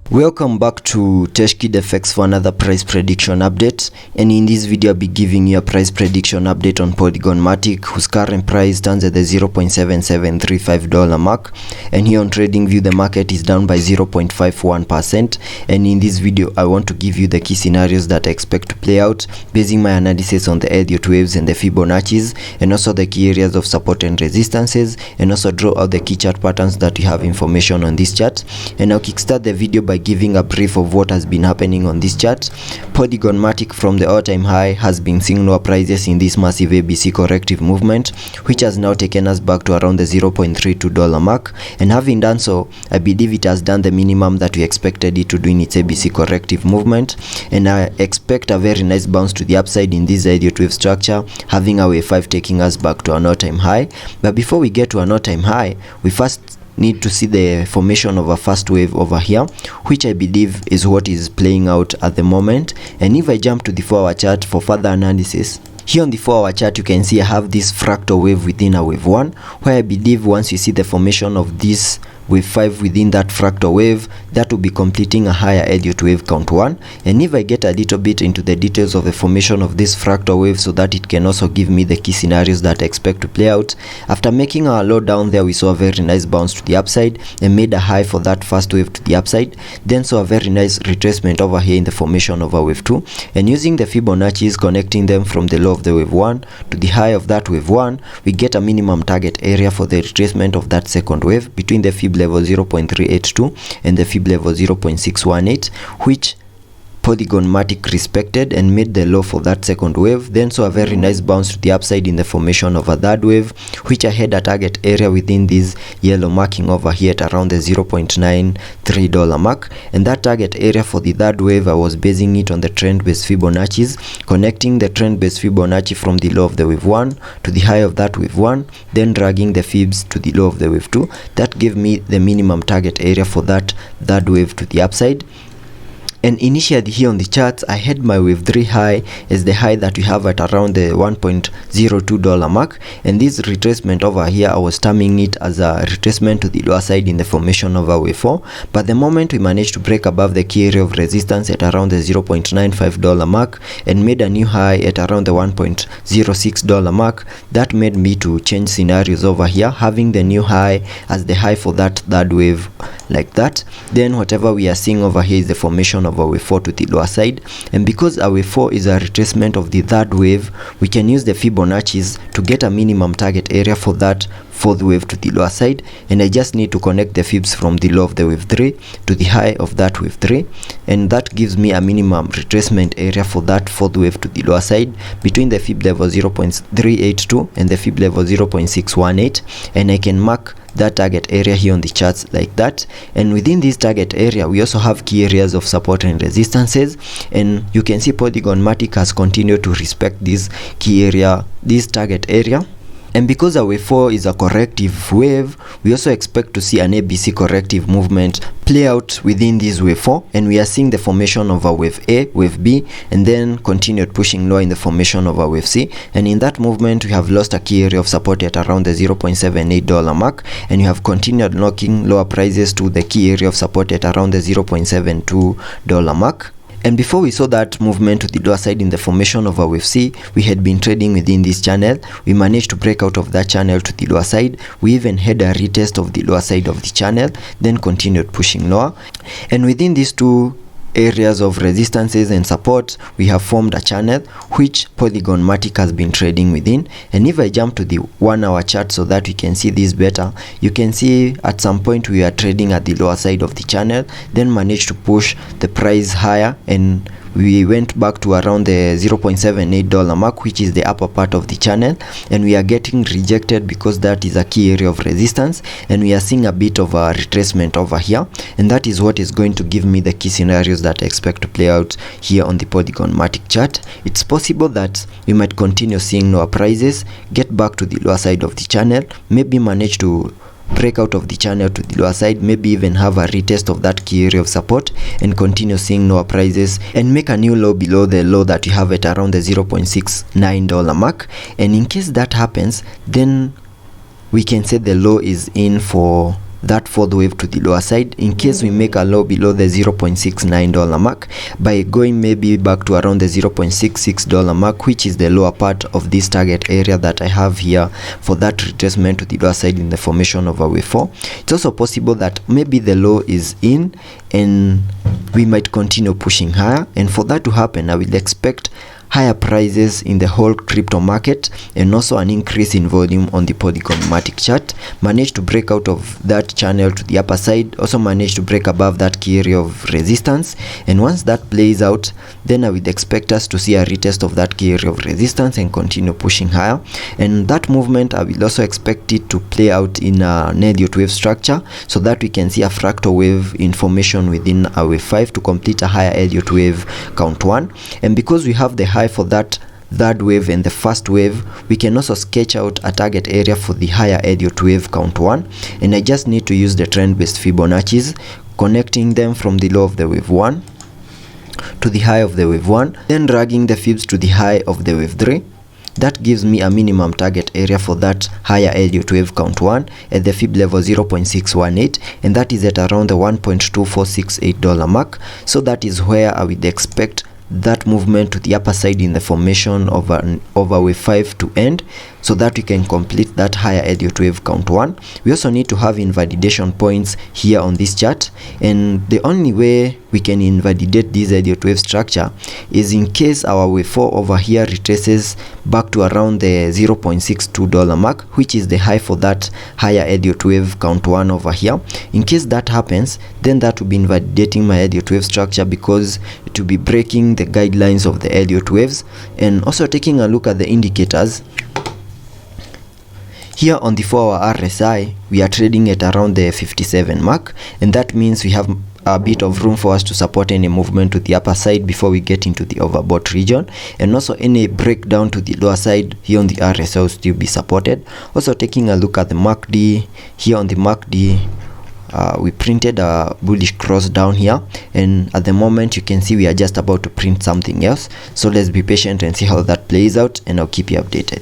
Welcome back to TechKidFX for another price prediction update, and in this video I'll be giving you a price prediction update on Polygon Matic, whose current price stands at the $0.7735 mark, and here on TradingView the market is down by 0.51%. And in this video I want to give you the key scenarios that I expect to play out, basing my analysis on the Elliot waves and the Fibonacci's, and also the key areas of support and resistances, and also draw out the key chart patterns that you have information on this chart. And I'll kickstart the video by giving a brief of what has been happening on this chart. Polygon Matic from the all-time high has been seeing lower prices in this massive ABC corrective movement, which has now taken us back to around the $0.32 mark, and having done so, I believe it has done the minimum that we expected it to do in its ABC corrective movement, and I expect a very nice bounce to the upside in this Elliott wave structure, having a wave 5 taking us back to an all-time high. But before we get to an all-time high, we first need to see the formation of a first wave over here, which I believe is what is playing out at the moment. And if I jump to the 4-hour chart for further analysis, here on the 4-hour chart you can see I have this fractal wave within a wave 1, where I believe once you see the formation of this wave 5 within that fractal wave, that will be completing a higher Elliott wave count 1. And if I get a little bit into the details of the formation of this fractal wave so that it can also give me the key scenarios that I expect to play out, after making our low down there, we saw a very nice bounce to the upside and made a high for that first wave to the upside, then saw a very nice retracement over here in the formation of a wave 2, and using the Fibonacci's, connecting them from the low of the wave 1 to the high of that wave 1, we get a minimum target area for the retracement of that second wave between the Fib level 0.382 and the Fib level 0.618, which Polygon Matic respected and made the low for that second wave, then saw a very nice bounce to the upside in the formation of a third wave, which I had a target area within this yellow marking over here at around the $0.93 mark. And that target area for the third wave, I was basing it on the trend-based Fibonacci's, connecting the trend-based Fibonacci from the low of the wave 1 to the high of that wave 1, then dragging the Fibs to the low of the wave 2. That gave me the minimum target area for that third wave to the upside. And initially here on the charts, I had my wave 3 high as the high that we have at around the $1.02 mark, and this retracement over here, I was terming it as a retracement to the lower side in the formation of a wave 4. But the moment we managed to break above the key area of resistance at around the $0.95 mark and made a new high at around the $1.06 mark, that made me to change scenarios over here, having the new high as the high for that third wave like that. Then whatever we are seeing over here is the formation of a wave 4 to the lower side, and because a wave 4 is a retracement of the third wave, we can use the Fibonacci's to get a minimum target area for that fourth wave to the lower side, and I just need to connect the Fibs from the low of the wave 3 to the high of that wave 3, and that gives me a minimum retracement area for that fourth wave to the lower side between the Fib level 0.382 and the Fib level 0.618, and I can mark that target area here on the charts like that. And within this target area we also have key areas of support and resistances, and you can see Polygon Matic has continued to respect this key area, this target area. And because a wave 4 is a corrective wave, we also expect to see an ABC corrective movement play out within this wave 4, and we are seeing the formation of a wave A, wave B, and then continued pushing lower in the formation of a wave C. And in that movement we have lost a key area of support at around the $0.78 mark, and you have continued knocking lower prices to the key area of support at around the $0.72 mark. And before we saw that movement to the lower side in the formation of a wave C, we had been trading within this channel. We managed to break out of that channel to the lower side. We even had a retest of the lower side of the channel, then continued pushing lower. And within these two areas of resistances and support, we have formed a channel which Polygon Matic has been trading within. And if I jump to the 1-hour chart so that we can see this better, you can see at some point we are trading at the lower side of the channel, then managed to push the price higher, and we went back to around the $0.78 mark, which is the upper part of the channel, and we are getting rejected because that is a key area of resistance, and we are seeing a bit of a retracement over here, and that is what is going to give me the key scenarios that I expect to play out here on the Polygon Matic chart. It's possible that we might continue seeing lower prices, get back to the lower side of the channel, maybe manage to break out of the channel to the lower side, maybe even have a retest of that key area of support and continue seeing lower prices and make a new low below the low that you have at around the $0.69 mark. And in case that happens, then we can say the low is in for that fourth wave to the lower side. In case we make a low below the $0.69 mark by going maybe back to around the $0.66 mark, which is the lower part of this target area that I have here for that retracement to the lower side in the formation of a wave 4. It's also possible that maybe the low is in and we might continue pushing higher, and for that to happen I will expect higher prices in the whole crypto market and also an increase in volume on the Polygon Matic chart. Managed to break out of that channel to the upper side, also managed to break above that key area of resistance, and once that plays out, then I would expect us to see a retest of that key area of resistance and continue pushing higher. And that movement I will also expect it to play out in an Elliot wave structure, so that we can see a fractal wave in formation within a wave 5 to complete a higher Elliot wave count 1. And because we have the high for that third wave and the first wave, we can also sketch out a target area for the higher Elliot wave count 1, and I just need to use the trend based Fibonacci's, connecting them from the low of the wave 1 to the high of the wave 1, then dragging the fibs to the high of the wave 3. That gives me a minimum target area for that higher Elliot wave count 1 at the fib level 0.618, and that is at around the $1.2468 mark. So that is where I would expect that movement to the upper side in the formation of a wave 5 to end, so that we can complete that higher Elliot wave count 1. We also need to have invalidation points here on this chart, and the only way we can invalidate this Elliot wave structure is in case our wave 4 over here retraces back to around the $0.62 mark, which is the high for that higher Elliot wave count 1 over here. In case that happens, then that will be invalidating my Elliot wave structure, because it will be breaking the guidelines of the Elliot waves. And also taking a look at the indicators here on the 4-hour RSI, we are trading at around the 57 mark, and that means we have a bit of room for us to support any movement to the upper side before we get into the overbought region, and also any breakdown to the lower side here on the RSI will still be supported. Also taking a look at the MACD, here on the MACD we printed a bullish cross down here, and at the moment you can see we are just about to print something else. So let's be patient and see how that plays out, and I'll keep you updated.